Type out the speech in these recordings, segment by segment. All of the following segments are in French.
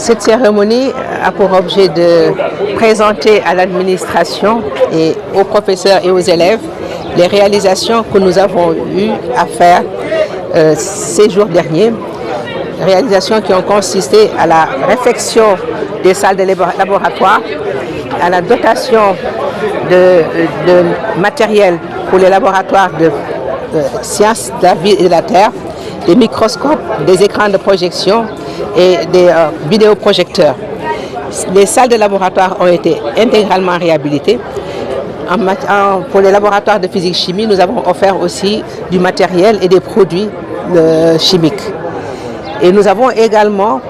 Cette cérémonie a pour objet de présenter à l'administration et aux professeurs et aux élèves les réalisations que nous avons eu à faire ces jours derniers. Réalisations qui ont consisté à la réfection des salles de laboratoire, à la dotation de matériel pour les laboratoires de sciences de la vie et de la terre, des microscopes, des écrans de projection et des vidéoprojecteurs. Les salles de laboratoire ont été intégralement réhabilitées. Pour les laboratoires de physique-chimie, nous avons offert aussi du matériel et des produits chimiques. Et nous avons également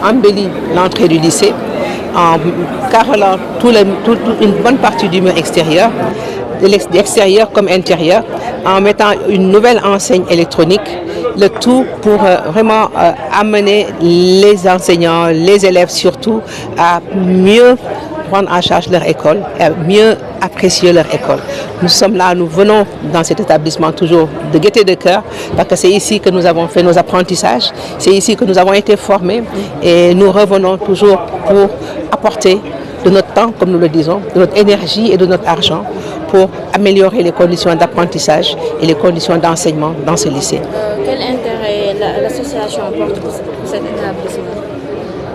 embelli l'entrée du lycée en carolant une bonne partie du mur extérieur, de l'extérieur comme intérieur, en mettant une nouvelle enseigne électronique, le tout pour vraiment amener les enseignants, les élèves surtout, à mieux prendre en charge leur école et à mieux apprécier leur école. Nous sommes là, nous venons dans cet établissement toujours de gaieté de cœur parce que c'est ici que nous avons fait nos apprentissages, c'est ici que nous avons été formés et nous revenons toujours pour apporter de notre temps, comme nous le disons, de notre énergie et de notre argent pour améliorer les conditions d'apprentissage et les conditions d'enseignement dans ce lycée. Quel intérêt l'association porte pour cet établissement?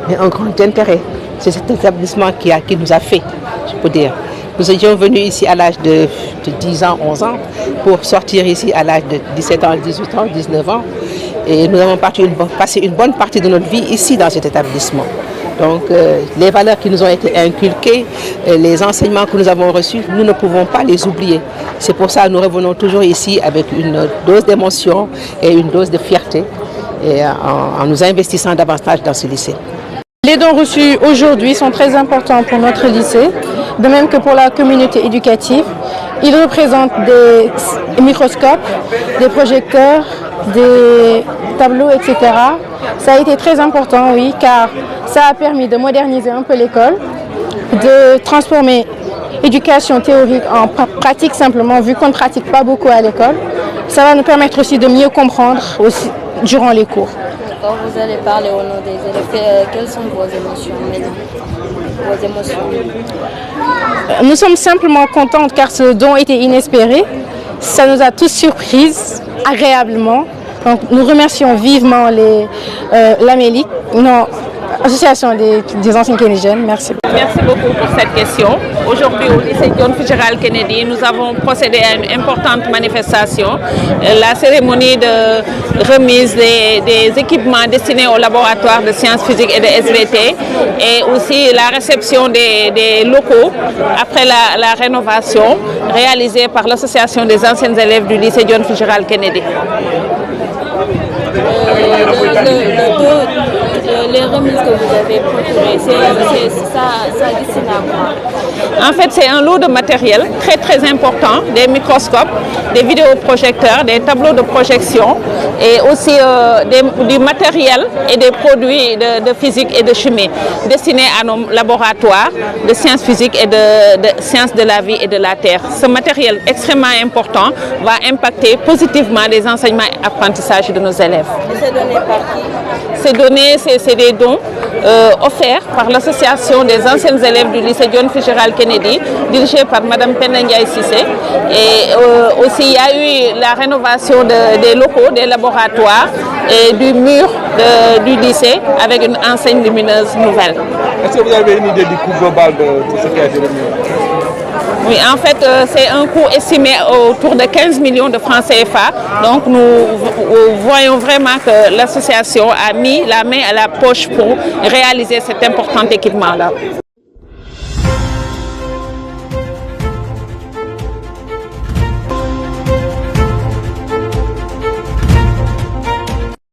Mais un grand intérêt. C'est cet établissement qui nous a fait, je peux dire. Nous étions venus ici à l'âge de 10 ans, 11 ans, pour sortir ici à l'âge de 17 ans, 18 ans, 19 ans. Et nous avons passé une bonne partie de notre vie ici dans cet établissement. Donc les valeurs qui nous ont été inculquées, les enseignements que nous avons reçus, nous ne pouvons pas les oublier. C'est pour ça que nous revenons toujours ici avec une dose d'émotion et une dose de fierté et en nous investissant davantage dans ce lycée. Les dons reçus aujourd'hui sont très importants pour notre lycée, de même que pour la communauté éducative. Ils représentent des microscopes, des projecteurs, des tableaux, etc. Ça a été très important, oui, car ça a permis de moderniser un peu l'école, de transformer éducation théorique en pratique simplement, vu qu'on ne pratique pas beaucoup à l'école. Ça va nous permettre aussi de mieux comprendre aussi durant les cours. Quand vous allez parler au nom des élèves, quelles sont vos émotions maintenant? Vos émotions? Nous sommes simplement contentes car ce don était inespéré. Ça nous a tous surprises agréablement. Donc, nous remercions vivement l'AMELIC, Association des anciens keynésiennes. Merci. Merci beaucoup pour cette question. Aujourd'hui, au lycée John Fitzgerald Kennedy, nous avons procédé à une importante manifestation, la cérémonie de remise des équipements destinés au laboratoire de sciences physiques et de SVT et aussi la réception des locaux après la rénovation réalisée par l'association des anciens élèves du lycée John Fitzgerald Kennedy. Les remises que vous avez procurées, ça destine à quoi? En fait, c'est un lot de matériel très important, des microscopes, des vidéoprojecteurs, des tableaux de projection et aussi du matériel et des produits de physique et de chimie destinés à nos laboratoires de sciences physiques et de sciences de la vie et de la terre. Ce matériel extrêmement important va impacter positivement les enseignements et apprentissages de nos élèves. C'est donné par qui? Ces données, c'est des dons offerts par l'association des anciens élèves du lycée John Fitzgerald Kennedy, dirigée par Mme Penda Ndiaye Cissé. Et aussi, il y a eu la rénovation des locaux, des laboratoires et du mur du lycée avec une enseigne lumineuse nouvelle. Est-ce que vous avez une idée du coût global de ce qui a été remis? Oui, en fait, c'est un coût estimé autour de 15 millions de francs CFA. Donc, nous voyons vraiment que l'association a mis la main à la poche pour réaliser cet important équipement-là.